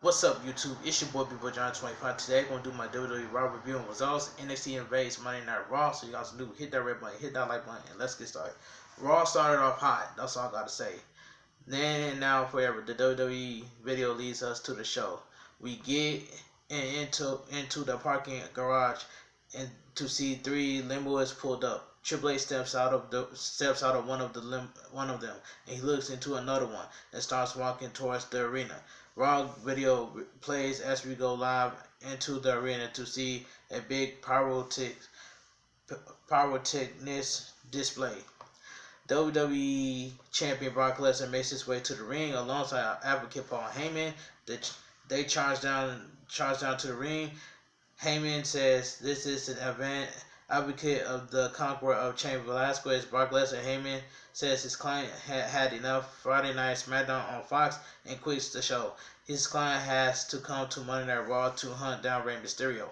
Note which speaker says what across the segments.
Speaker 1: What's up, YouTube? It's your boy, B-Boy John 25. Today, I'm going to do my WWERAW review and results. NXT Invades Monday Night Raw. So, you guys do hit that red button, hit that like button, and let's get started. Raw started off hot. That's all I got to say. Then and now forever, the WWE video leads us to the show. We get into the parking garage and to see three limousines pulled up. Triple H steps out of one of them, and he looks into another one and starts walking towards the arena. Raw video plays as we go live into the arena to see a big pyrotechnics display. WWE Champion Brock Lesnar makes his way to the ring alongside advocate Paul Heyman. They charge down to the ring. Heyman says this is an event. Advocate of the Conqueror of Chain Velasquez, Brock Lesnar. Heyman says his client had enough. Friday Night SmackDown on Fox and quits the show. His client has to come to Monday Night Raw to hunt down Rey Mysterio.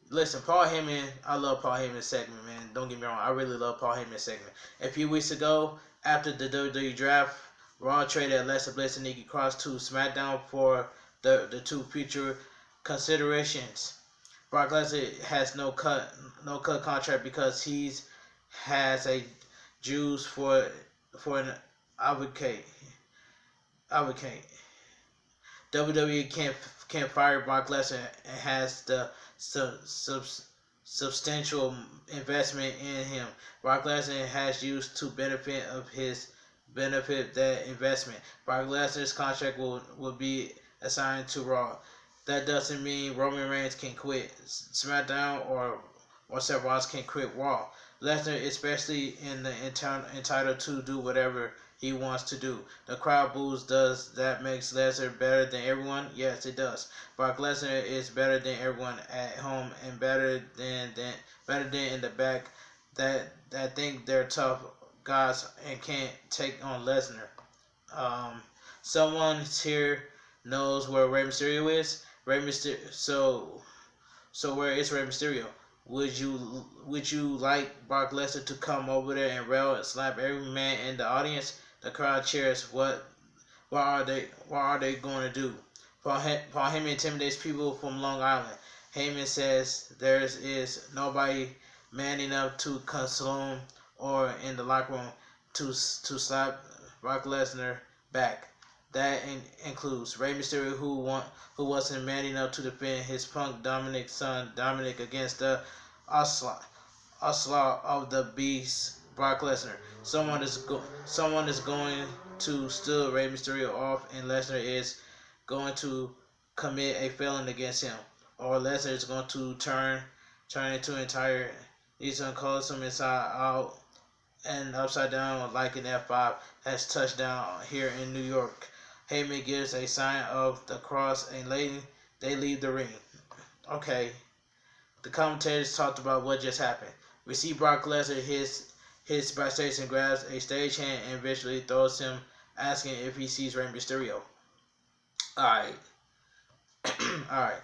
Speaker 1: Listen, Paul Heyman, I love Paul Heyman's segment, man. Don't get me wrong, I really love Paul Heyman's segment. A few weeks ago, after the WWE draft, Raw traded Alexa Bliss and Nikki Cross to SmackDown for the two future considerations. Brock Lesnar has no cut contract because he has a Jews for an advocate. WWE can't fire Brock Lesnar and has the substantial investment in him. Brock Lesnar has used to benefit that investment. Brock Lesnar's contract will be assigned to Raw. That doesn't mean Roman Reigns can quit SmackDown or Seth Rollins can quit Raw. Lesnar, especially entitled to do whatever he wants to do. The crowd boos. Does that make Lesnar better than everyone? Yes, it does. Brock Lesnar is better than everyone at home and better than in the back that think they're tough guys and can't take on Lesnar. Someone here knows where Rey Mysterio is. So where is Rey Mysterio? Would you like Brock Lesnar to come over there and rail and slap every man in the audience? The crowd cheers. What are they going to do? Paul Heyman intimidates people from Long Island. Heyman says there is nobody man enough to console him or in the locker room to slap Brock Lesnar back. That includes Rey Mysterio, who wasn't man enough to defend his Punk Dominic son Dominic against the onslaught of the Beast Brock Lesnar. Someone is going to steal Rey Mysterio off, and Lesnar is going to commit a felony against him, or Lesnar is going to turn into entire. He's going to close him inside out and upside down like an F5 has touchdown here in New York. Heyman gives a sign of the cross and they leave the ring. Okay, the commentators talked about what just happened. We see Brock Lesnar hits backstage and grabs a stagehand and visually throws him, asking if he sees Rey Mysterio. Alright. Alright.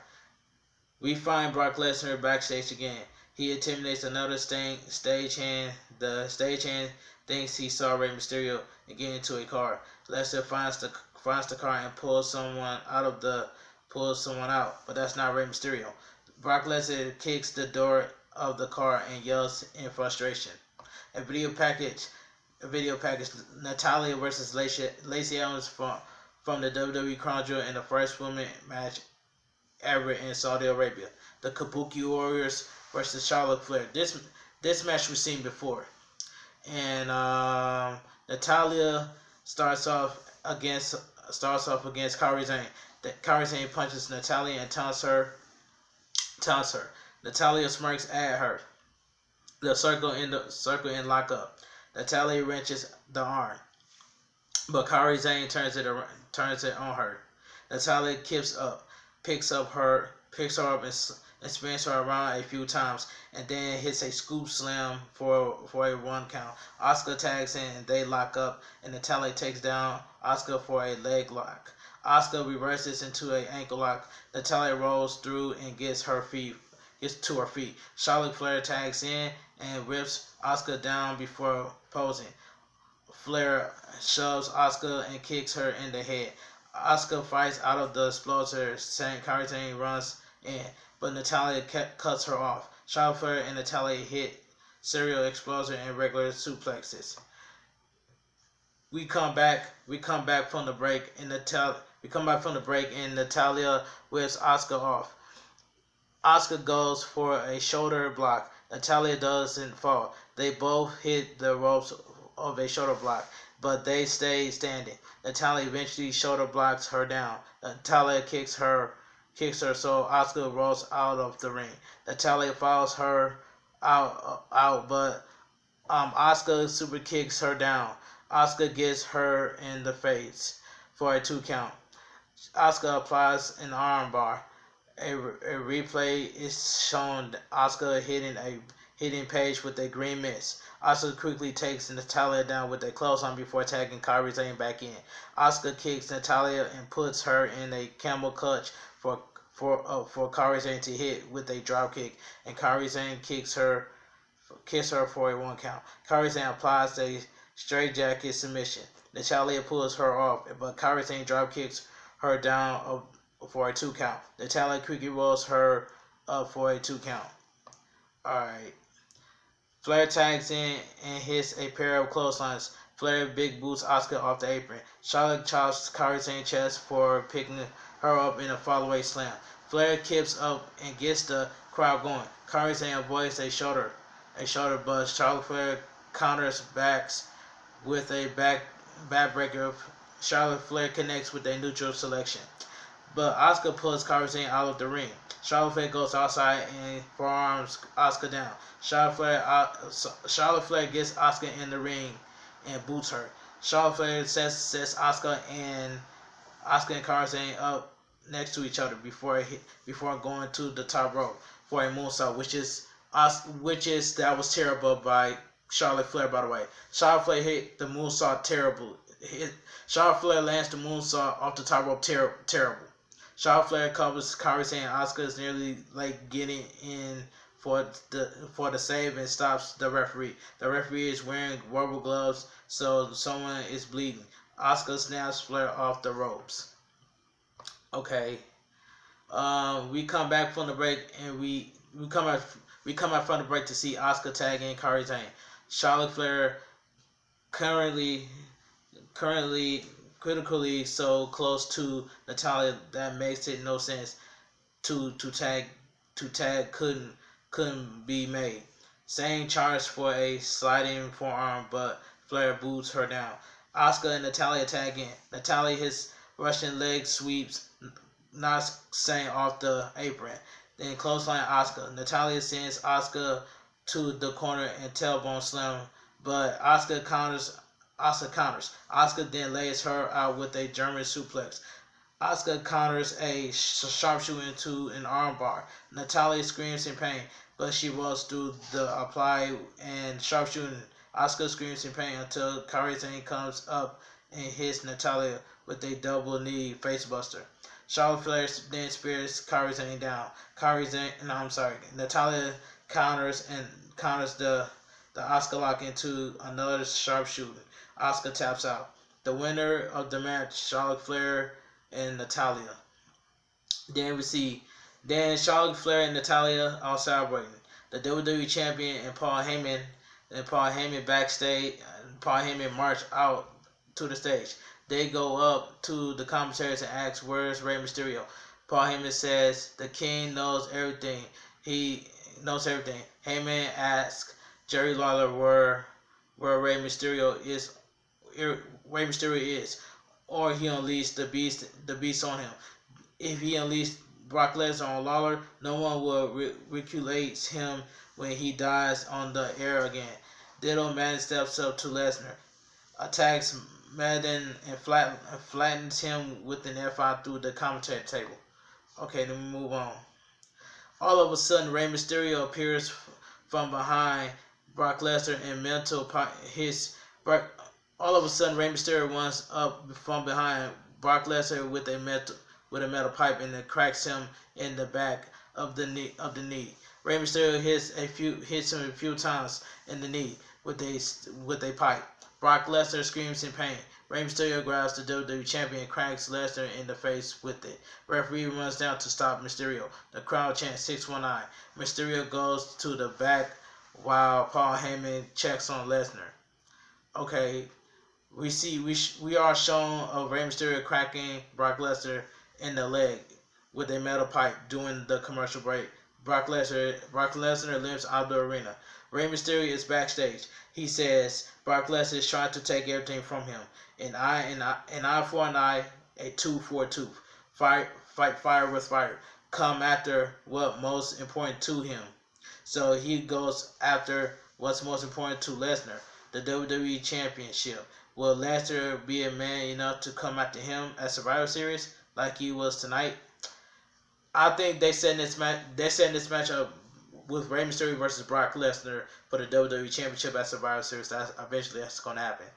Speaker 1: We find Brock Lesnar backstage again. He intimidates another stagehand. The stagehand thinks he saw Rey Mysterio and get into a car. Lesnar finds the car and pulls someone out, but that's not Rey Mysterio. Brock Lesnar kicks the door of the car and yells in frustration. A video package. Natalya versus Lacey Evans from the WWE Crown Jewel in the first women match ever in Saudi Arabia. The Kabuki Warriors versus Charlotte Flair. This match we've seen before, and Natalya starts off against Kairi Sane. Kairi Sane punches Natalya and taunts her. Natalya smirks at her. The circle and lock up. Natalya wrenches the arm, but Kairi Sane turns it on her. Natalya picks her up and spins her around a few times, and then hits a scoop slam for a 1 count. Asuka tags in and they lock up, and Natalya takes down Asuka for a leg lock. Asuka reverses into an ankle lock. Natalya rolls through and gets to her feet. Charlotte Flair tags in and rips Asuka down before posing. Flair shoves Asuka and kicks her in the head. Asuka fights out of the exploder. Kairi Sane runs in, but Natalya cuts her off. Charlotte Flair and Natalya hit serial explosion and regular suplexes. We come back from the break, and Natalya whips Asuka off. Asuka goes for a shoulder block. Natalya doesn't fall. They both hit the ropes of a shoulder block, but they stay standing. Natalya eventually shoulder blocks her down. Natalya kicks her so Asuka rolls out of the ring. Natalya follows her out, but Asuka super kicks her down. Asuka gets her in the face for a 2 count. Asuka applies an armbar. A replay is shown Asuka hitting Paige with a green mist. Asuka quickly takes Natalya down with a clothesline before tagging Kairi Sane back in. Asuka kicks Natalya and puts her in a camel clutch for Kairi Sane to hit with a drop kick, and Kairi Sane kicks her for a 1 count. Kairi Sane applies a straightjacket submission. Natalya pulls her off, but Kairi Sane drop kicks her down for a 2 count. Natalya quickly rolls her up for a 2 count. Alright. Flair tags in and hits a pair of clotheslines. Flair big boots Asuka off the apron. Charlotte chops Kairi Sane's chest for picking her up in a fallaway slam. Flair kips up and gets the crowd going. Kairi Sane avoids a shoulder buzz. Charlotte Flair counters backs with a backbreaker. Charlotte Flair connects with a neutral selection, but Asuka pulls Kairi Sane out of the ring. Charlotte Flair goes outside and forearms Asuka down. Charlotte Flair gets Asuka in the ring and boots her. Charlotte Flair sets Asuka and Kairi Sane up next to each other before going to the top rope for a moonsault, that was terrible by Charlotte Flair, by the way. Charlotte Flair hit the moonsault terrible. Charlotte Flair lands the moonsault off the top rope terrible. Charlotte Flair covers Kairi Sane. Asuka is nearly getting in for the save and stops the referee. The referee is wearing rubber gloves, so someone is bleeding. Asuka snaps Flair off the ropes. Okay. We come back from the break, and we come out from the break to see Asuka tag in Kairi Sane. Charlotte Flair currently critically so close to Natalya that makes it no sense to tag couldn't be made. Sane charged for a sliding forearm, but Flair boots her down. Asuka and Natalya tag in. Natalya hits Russian leg sweeps, knocks Sane off the apron. Then clothesline Asuka. Natalya sends Asuka to the corner and tailbone slam, but Asuka counters. Asuka then lays her out with a German suplex. Asuka counters a sharpshooter into an armbar. Natalya screams in pain, but she rolls through the apply and sharpshooting. Asuka screams in pain until Kairi Sane comes up and hits Natalya with a double knee facebuster. Charlotte Flair then spears Kairi Sane down. Natalya counters the Asuka lock into another sharpshooter. Asuka taps out. The winner of the match, Charlotte Flair and Natalya. Then Charlotte Flair and Natalya are celebrating. The WWE champion and Paul Heyman backstage. Paul Heyman march out to the stage. They go up to the commentators and ask, "Where's Rey Mysterio?" Paul Heyman says, "The King knows everything. He knows everything." Heyman asks Jerry Lawler where Rey Mysterio is, or he unleashed the beast on him. If he unleashed Brock Lesnar on Lawler, no one will ridiculate him when he dies on the air again. Ditto Madden steps up to Lesnar, attacks Madden and flattens him with an F5 through the commentary table. Okay, then we move on. All of a sudden, Rey Mysterio appears from behind Brock Lesnar and all of a sudden, Rey Mysterio runs up from behind Brock Lesnar with a metal pipe and it cracks him in the back of the knee. Rey Mysterio hits him a few times in the knee with a pipe. Brock Lesnar screams in pain, Rey Mysterio grabs the WWE Champion and cracks Lesnar in the face with it. Referee runs down to stop Mysterio. The crowd chants 619. Mysterio goes to the back while Paul Heyman checks on Lesnar. Okay, we are shown of Rey Mysterio cracking Brock Lesnar in the leg with a metal pipe during the commercial break. Brock Lesnar limps out of the arena. Rey Mysterio is backstage. He says Brock Lesnar is trying to take everything from him. An eye for an eye, a tooth for a tooth. Fight fire with fire. Come after what most important to him. So he goes after what's most important to Lesnar, the WWE Championship. Will Lesnar be a man enough to come after him at Survivor Series like he was tonight? I think they setting this match up with Rey Mysterio versus Brock Lesnar for the WWE Championship at Survivor Series. Eventually that's going to happen.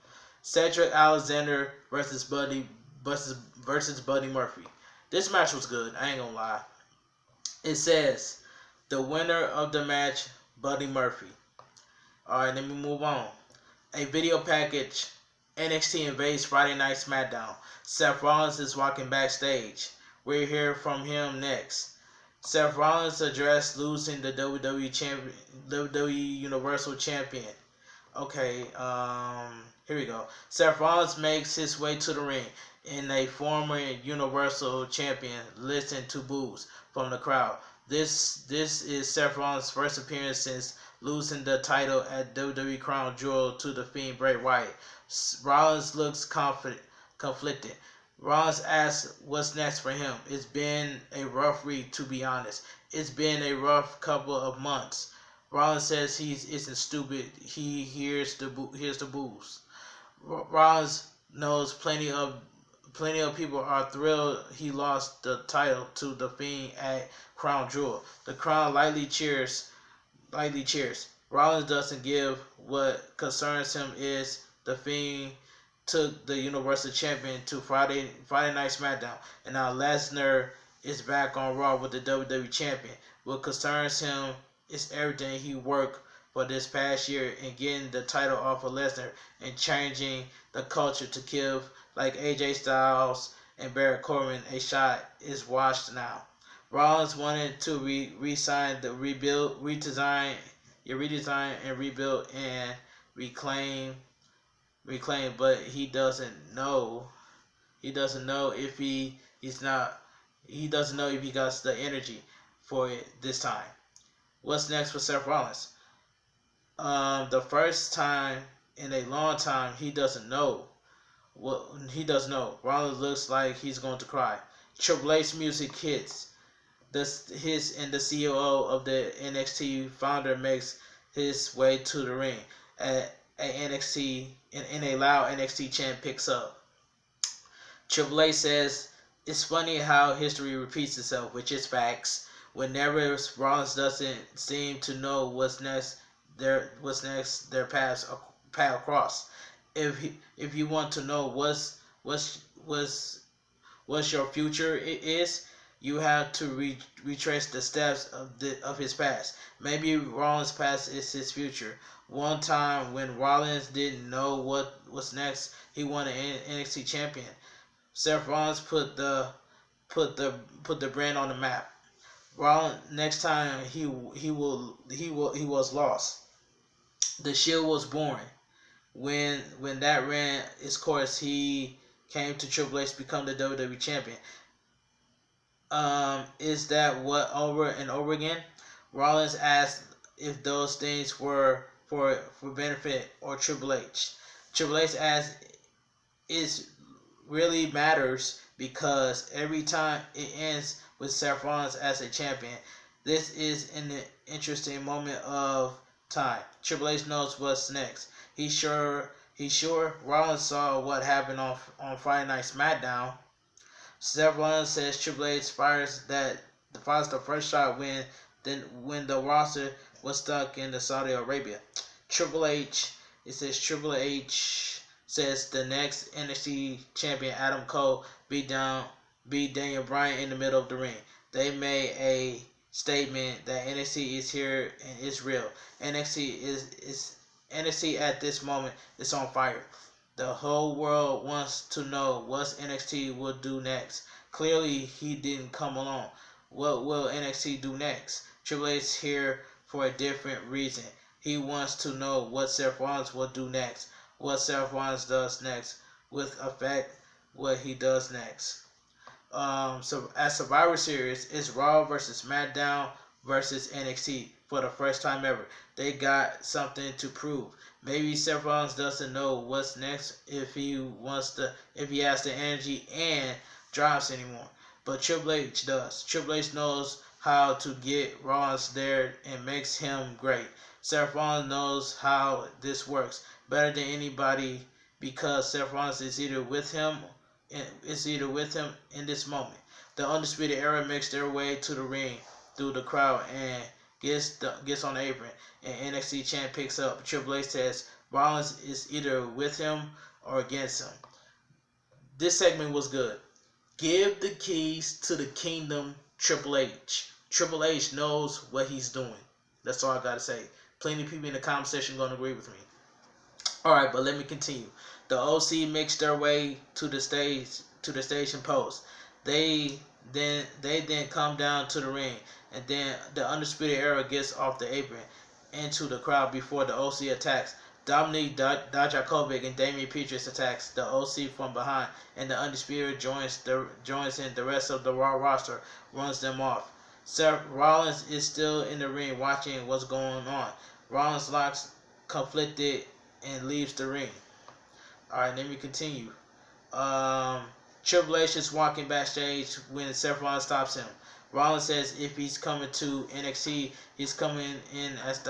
Speaker 1: Cedric Alexander versus Buddy Murphy. This match was good. I ain't gonna lie. It says the winner of the match, Buddy Murphy. All right, let me move on. A video package. NXT Invades Friday Night SmackDown. Seth Rollins is walking backstage. We'll hear from him next. Seth Rollins addressed losing the WWE Universal Champion. Okay, here we go. Seth Rollins makes his way to the ring, and a former Universal Champion listen to boos from the crowd. This is Seth Rollins' first appearance since losing the title at WWE Crown Jewel to the Fiend Bray Wyatt. Rollins looks conflicted. Rollins asks what's next for him. It's been a rough week, to be honest. It's been a rough couple of months. Rollins says he isn't stupid. He hears the boos. Rollins knows plenty of people are thrilled he lost the title to the Fiend at Crown Jewel. The crowd lightly cheers. Rollins doesn't give. What concerns him is the Fiend took the Universal Champion to Friday Night SmackDown, and now Lesnar is back on Raw with the WWE Champion. What concerns him is everything he worked for this past year and getting the title off of Lesnar and changing the culture to give like AJ Styles and Baron Corbin a shot is washed now. Rollins wanted to redesign and rebuild and reclaim, but he doesn't know if he doesn't know if he got the energy for it this time. What's next for Seth Rollins? The first time in a long time, he doesn't know. Rollins looks like he's going to cry. Triple H music hits. The COO of the NXT founder makes his way to the ring. In a loud NXT chant picks up. Triple H says, "It's funny how history repeats itself," which is facts. Whenever Rollins doesn't seem to know what's next, their paths cross. If you want to know what's your future is, you have to retrace the steps of his past. Maybe Rollins' past is his future. One time when Rollins didn't know what was next, he won an NXT champion. Seth Rollins put the brand on the map. Rollins next time he was lost. The Shield was born. When that ran its course, he came to Triple H to become the WWE champion. Is that what over and over again? Rollins asked if those things were for benefit or Triple H. Triple H asked, "It really matters because every time it ends with Seth Rollins as a champion. This is an interesting moment of time. Triple H knows what's next. He's sure Rollins saw what happened on Friday Night SmackDown. Seth Rollins says Triple H fires the first shot when the roster was stuck in Saudi Arabia. Triple H says the next NXT champion Adam Cole beat Daniel Bryan in the middle of the ring. They made a statement that NXT is here and it's real. NXT at this moment is on fire. The whole world wants to know what NXT will do next. Clearly, he didn't come along. What will NXT do next? Triple H is here for a different reason. He wants to know what Seth Rollins will do next. What Seth Rollins does next. With effect, what he does next. So at Survivor Series, it's Raw versus SmackDown versus NXT for the first time ever. They got something to prove. Maybe Seth Rollins doesn't know what's next if he has the energy and drives anymore. But Triple H does. Triple H knows how to get Rollins there and makes him great. Seth Rollins knows how this works better than anybody because Seth Rollins is either with him in this moment. The Undisputed Era makes their way to the ring through the crowd and gets on the apron. And NXT champ picks up. Triple H says Rollins is either with him or against him. This segment was good. Give the keys to the kingdom, Triple H. Triple H knows what he's doing. That's all I gotta say. Plenty of people in the comment section gonna agree with me. Alright, but let me continue. The OC makes their way to the stage and pose. They then come down to the ring, and then the Undisputed Era gets off the apron into the crowd before the OC attacks. Dominic Dijakovic and Damian Priest attacks the OC from behind, and the Undisputed joins in. The rest of the Raw roster runs them off. Seth Rollins is still in the ring watching what's going on. Rollins looks conflicted and leaves the ring. Alright, let me continue. Triple H is walking backstage when Seth Rollins stops him. Rollins says if he's coming to NXT, he's coming in as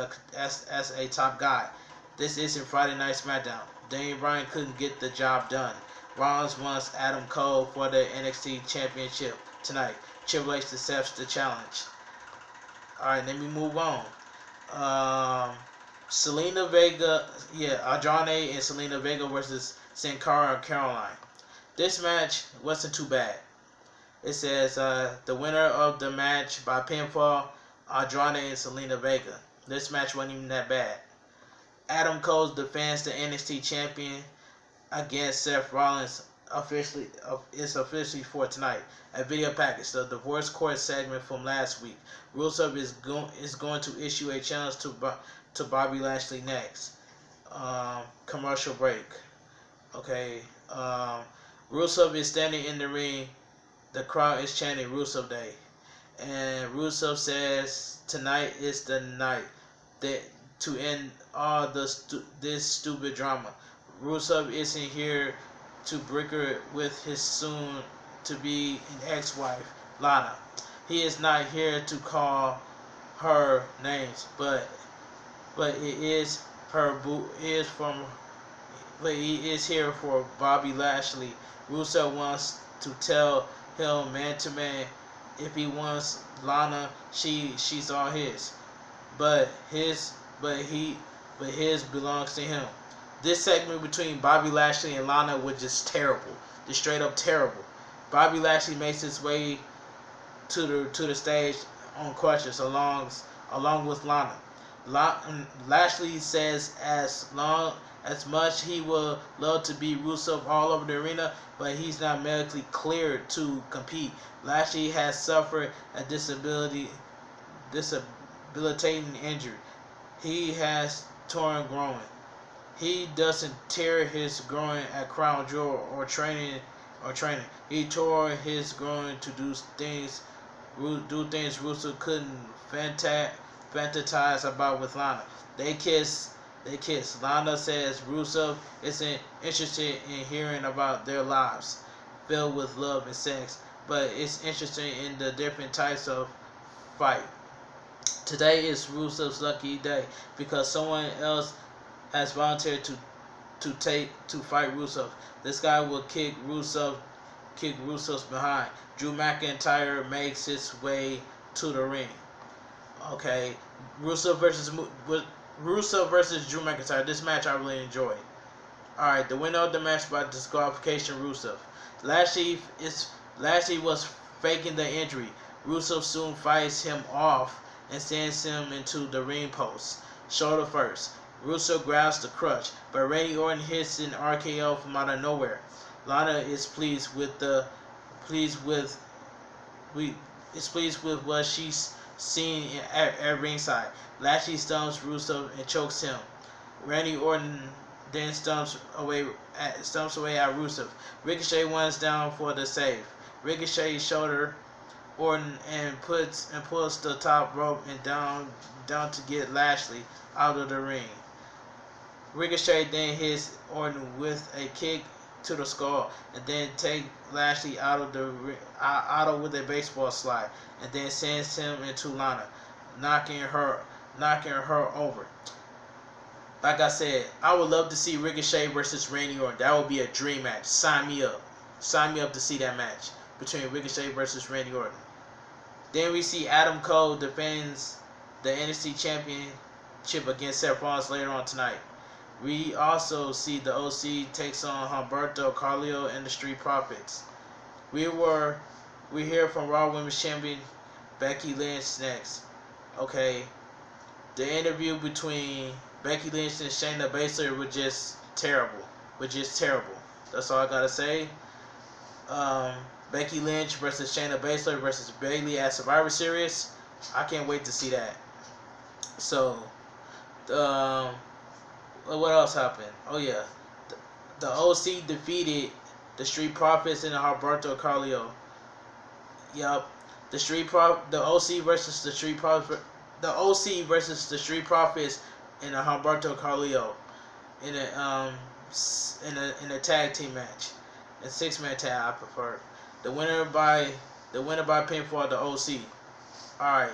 Speaker 1: a top guy. This isn't Friday Night SmackDown. Daniel Bryan couldn't get the job done. Rollins wants Adam Cole for the NXT Championship tonight. Triple H accepts the challenge. Alright, let me move on. Zelina Vega, Andrade and Zelina Vega versus Sin Cara and Caroline. This match wasn't too bad. It says the winner of the match by pinfall, Andrade and Zelina Vega. This match wasn't even that bad. Adam Cole defends the NXT champion against Seth Rollins. It's officially for tonight. A video package, the divorce court segment from last week. Rusev is going to issue a challenge to Bobby Lashley next. Commercial break. Okay. Rusev is standing in the ring. The crowd is chanting Rusev Day. And Rusev says tonight is the night to end all this stupid drama. Rusev isn't here to bicker with his soon-to-be an ex-wife, Lana. He is not here to call her names, but he is here for Bobby Lashley. Rusev wants to tell him man to man if he wants Lana, she's all his. But his belongs to him. This segment between Bobby Lashley and Lana was just terrible. Just straight up terrible. Bobby Lashley makes his way to the stage on crutches along with Lana. Lashley says as much he would love to be Rusev all over the arena, but he's not medically cleared to compete. Lashley has suffered a debilitating injury. He has torn groin. He doesn't tear his groin at Crown Jewel or training. He tore his groin to do things Rusev couldn't fantasize about with Lana. They kiss. Lana says Rusev isn't interested in hearing about their lives filled with love and sex, but is interested in the different types of fight. Today is Rusev's lucky day because someone else has volunteered to fight Rusev. This guy will kick Rusev's behind. Drew McIntyre makes his way to the ring. Okay, Rusev versus Drew McIntyre. This match I really enjoyed. Alright, the winner of the match by disqualification, Rusev. Lashley was faking the injury. Rusev soon fights him off and sends him into the ring post. Shoulder first. Rusev grabs the crutch, but Randy Orton hits an RKO from out of nowhere. Lana is pleased with what she's seen at ringside. Lashley stumps Rusev and chokes him. Randy Orton then stumps away at Rusev. Ricochet wins down for the save. Ricochet shoulder Orton and pulls the top rope and down to get Lashley out of the ring. Ricochet then hits Orton with a kick to the skull and then take Lashley out with a baseball slide and then sends him into Lana, knocking her over. Like I said, I would love to see Ricochet versus Randy Orton. That would be a dream match. Sign me up. Sign me up to see that match between Ricochet versus Randy Orton. Then we see Adam Cole defends the NXT Championship against Seth Rollins later on tonight. We also see the OC takes on Humberto Carrillo and the Street Profits. We hear from Raw Women's Champion Becky Lynch next. Okay, the interview between Becky Lynch and Shayna Baszler was just terrible. That's all I gotta say. Becky Lynch versus Shayna Baszler versus Bayley at Survivor Series. I can't wait to see that. So, what else happened? Oh yeah, the OC defeated the Street Profits and Humberto Carrillo. Yup, the OC versus the Street Profits. The OC versus the Street Profits and Humberto Carrillo in a tag team match, a 6-man tag. I prefer the winner by pinfall. The OC. All right,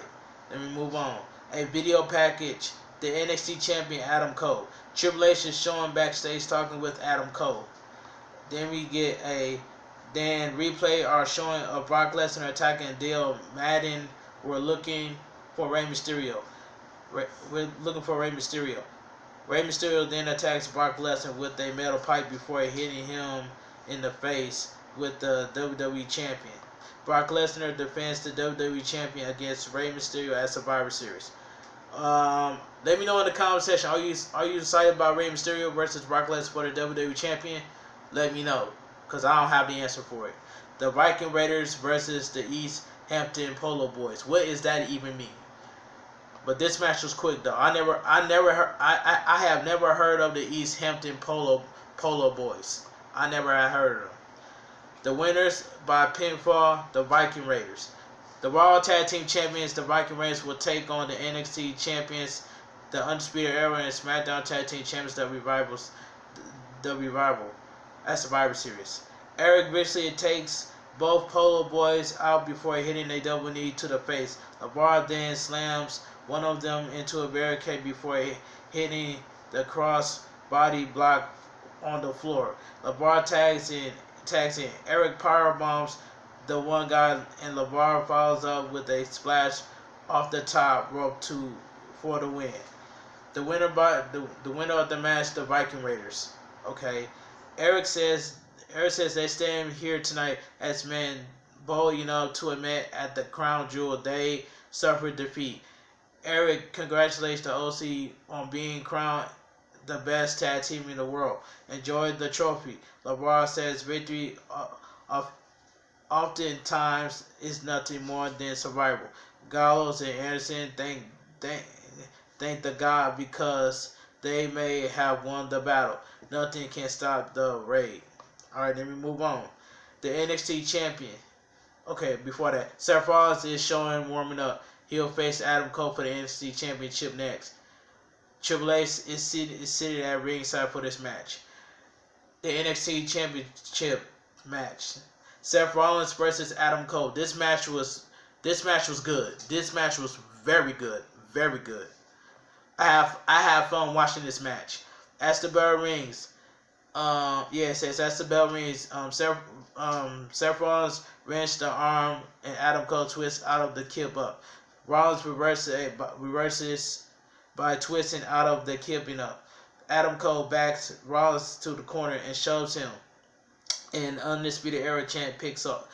Speaker 1: let me move on. A video package. The NXT champion Adam Cole. Triple H is showing backstage talking with Adam Cole. Then we get replay are showing of Brock Lesnar attacking Dale Madden. We're looking for Rey Mysterio. We're looking for Rey Mysterio. Rey Mysterio then attacks Brock Lesnar with a metal pipe before hitting him in the face with the WWE champion. Brock Lesnar defends the WWE champion against Rey Mysterio at Survivor Series. Let me know in the comment section. Are you excited about Rey Mysterio versus Brock Lesnar for the WWE champion? Let me know, because I don't have the answer for it. The Viking Raiders versus the East Hampton Polo Boys. What does that even mean? But this match was quick though. I have never heard of the East Hampton Polo Boys. I never had heard of them. The winners by pinfall, the Viking Raiders. The Raw Tag Team Champions, the Viking Raiders, will take on the NXT Champions, the Undisputed Era, and SmackDown Tag Team Champions, the Revival, at Survivor Series. Eric Bischoff takes both Polo Boys out before hitting a double knee to the face. LeVar then slams one of them into a barricade before hitting the cross body block on the floor. LeVar tags in. Eric powerbombs the one guy, and LeVar follows up with a splash off the top rope for the win. The winner of the match, the Viking Raiders. Okay, Eric says they stand here tonight as men bold enough to admit at the Crown Jewel they suffered defeat. Eric congratulates the OC on being crowned the best tag team in the world. Enjoy the trophy. LeVar says victory oftentimes is nothing more than survival. Gallows and Anderson thank the God because they may have won the battle. Nothing can stop the raid. Alright, then we move on. The NXT champion. Okay, before that, Seth Rollins is showing warming up. He'll face Adam Cole for the NXT championship next. Triple H is seated at ringside for this match. The NXT championship match. Seth Rollins versus Adam Cole. This match was good. This match was very good. Very good. I have fun watching this match. As the bell rings, it says as the bell rings, Seth Rollins wrenched the arm and Adam Cole twists out of the kip up. Rollins reverses by twisting out of the kipping up. Adam Cole backs Rollins to the corner and shoves him. And Undisputed Era chant picks up.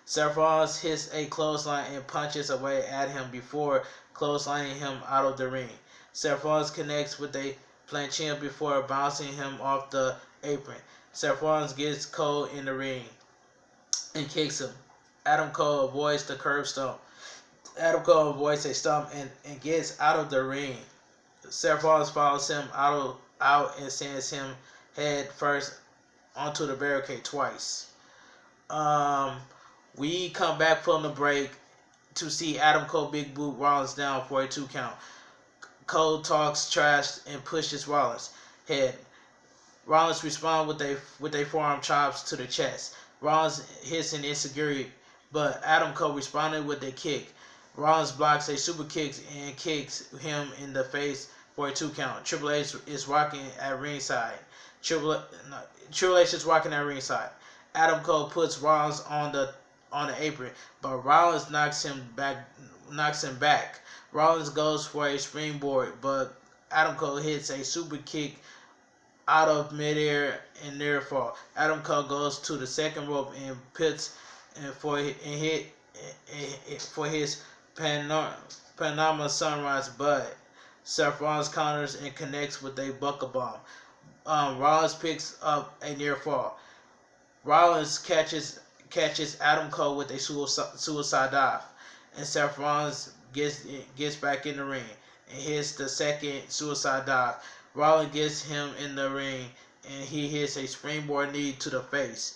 Speaker 1: Seth Rollins hits a clothesline and punches away at him before clotheslining him out of the ring. Seth Rollins connects with a plancha before bouncing him off the apron. Seth Rollins gets Cole in the ring and kicks him. Adam Cole avoids the curb stomp. Adam Cole avoids a stomp and gets out of the ring. Seth Rollins follows him out and sends him head first onto the barricade twice. We come back from the break to see Adam Cole big boot Rollins down for a 2 count. Cole talks trash and pushes Rollins' head. Rollins responds with a forearm chops to the chest. Rollins hits an insecurity, but Adam Cole responded with a kick. Rollins blocks a super kick and kicks him in the face for a 2 count. Triple H is rocking at ringside. Triple H is rocking at ringside. Adam Cole puts Rollins on the apron, but Rollins knocks him back. Rollins goes for a springboard, but Adam Cole hits a super kick out of midair and near fall. Adam Cole goes to the second rope and puts for his Panama Sunrise, but Seth Rollins counters and connects with a buckle bomb. Rollins picks up a near fall. Rollins catches Adam Cole with a suicide dive, and Seth Rollins gets back in the ring and hits the second suicide dive. Rollins gets him in the ring and he hits a springboard knee to the face.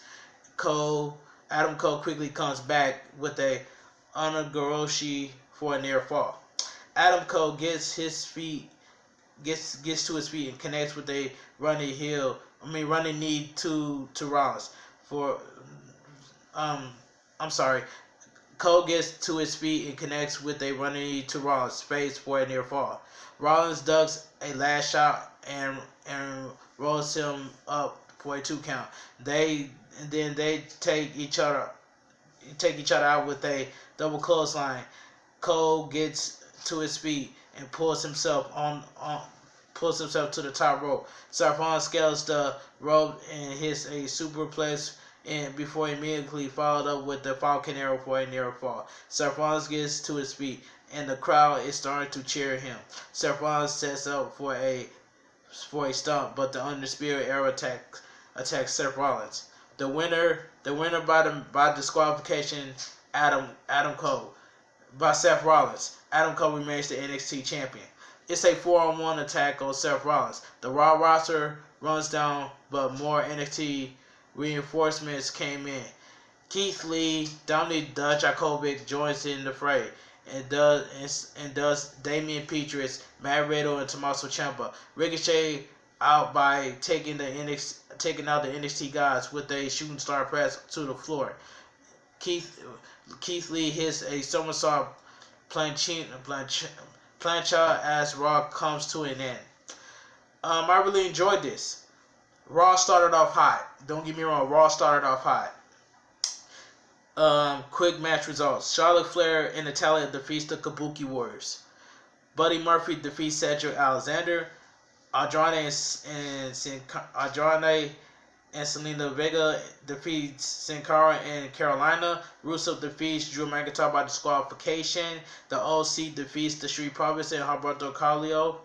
Speaker 1: Adam Cole quickly comes back with a Onagoroshi for a near fall. Adam Cole gets to his feet and connects with a running knee to Rollins for Cole gets to his feet and connects with a running knee to Rollins' face for a near fall. Rollins ducks a last shot and rolls him up for a 2 count. They take each other out with a double clothesline. Cole gets to his feet and pulls himself to the top rope. Seth Rollins scales the rope and hits a superplex and before immediately followed up with the Falcon Arrow for a near fall. Seth Rollins gets to his feet and the crowd is starting to cheer him. Seth Rollins sets up for a stomp, but the Undisputed Era attacks Seth Rollins. The winner by disqualification, Adam Cole. By Seth Rollins. Adam Cole remains the NXT champion. It's a 4-on-1 attack on Seth Rollins. The Raw roster runs down, but more NXT reinforcements came in. Keith Lee, Dominic Dijakovic joins in the fray, and does Damian Petrus, Matt Riddle, and Tommaso Ciampa. Ricochet out by taking out the NXT guys with a shooting star press to the floor. Keith Lee hits a somersault plancha as Raw comes to an end. I really enjoyed this. Raw started off hot. Don't get me wrong, Raw started off hot. Quick match results. Charlotte Flair and Natalya defeats the Kabuki Warriors. Buddy Murphy defeats Cedric Alexander. Andrade and Zelina Vega defeats Sin Cara and Carolina. Rusev defeats Drew McIntyre by disqualification. The OC defeats the Street Profits and Humberto Carrillo.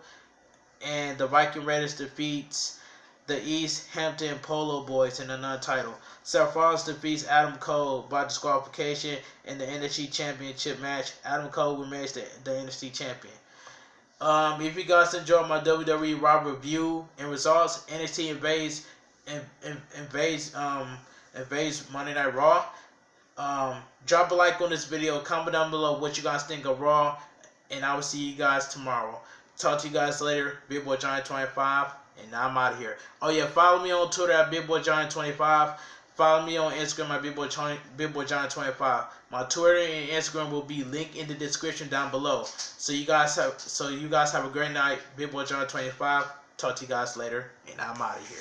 Speaker 1: And the Viking Radiers defeats the East Hampton Polo Boys in the non-title. Seth Rollins defeats Adam Cole by disqualification in the NXT Championship match. Adam Cole remains the NXT Champion. If you guys enjoyed my WWERAW review and results, NXT Invades Monday Night Raw. Drop a like on this video. Comment down below what you guys think of Raw, and I will see you guys tomorrow. Talk to you guys later. Big Boy Johnny 25, and I'm out of here. Oh yeah, follow me on Twitter at Big Boy Johnny 25. Follow me on Instagram at Big Boy Johnny 25. My Twitter and Instagram will be linked in the description down below. So you guys have a great night. Big Boy Johnny 25. Talk to you guys later, and I'm out of here.